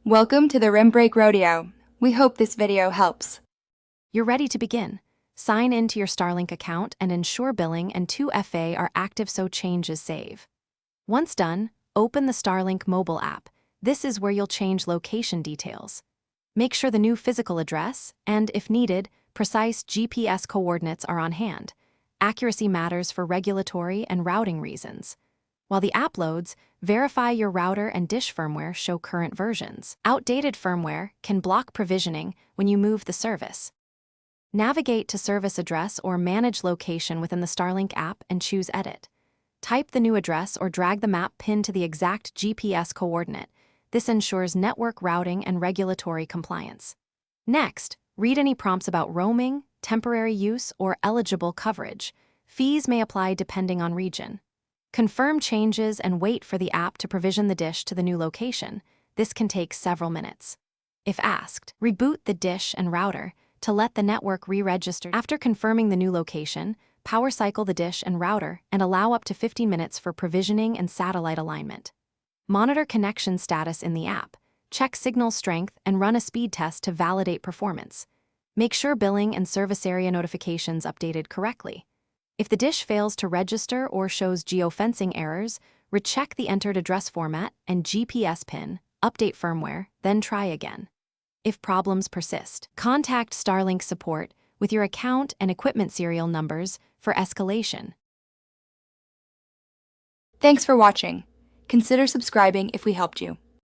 Welcome to the Rim Break Rodeo. We hope this video helps. You're ready to begin. Sign into your Starlink account and ensure billing and 2FA are active so changes save. Once done, open the Starlink mobile app. This is where you'll change location details. Make sure the new physical address and, if needed, precise GPS coordinates are on hand. Accuracy matters for regulatory and routing reasons. While the app loads, verify your router and dish firmware show current versions. Outdated firmware can block provisioning when you move the service. Navigate to service address or manage location within the Starlink app and choose Edit. Type the new address or drag the map pin to the exact GPS coordinate. This ensures network routing and regulatory compliance. Next, read any prompts about roaming, temporary use, or eligible coverage. Fees may apply depending on region. Confirm changes and wait for the app to provision the dish to the new location. This can take several minutes. If asked, reboot the dish and router to let the network re-register. After confirming the new location, power cycle the dish and router and allow up to 15 minutes for provisioning and satellite alignment. Monitor connection status in the app. Check signal strength and run a speed test to validate performance. Make sure billing and service area notifications updated correctly. If the dish fails to register or shows geofencing errors, recheck the entered address format and GPS pin, update firmware, then try again. If problems persist, contact Starlink support with your account and equipment serial numbers for escalation. Thanks for watching. Consider subscribing if we helped you.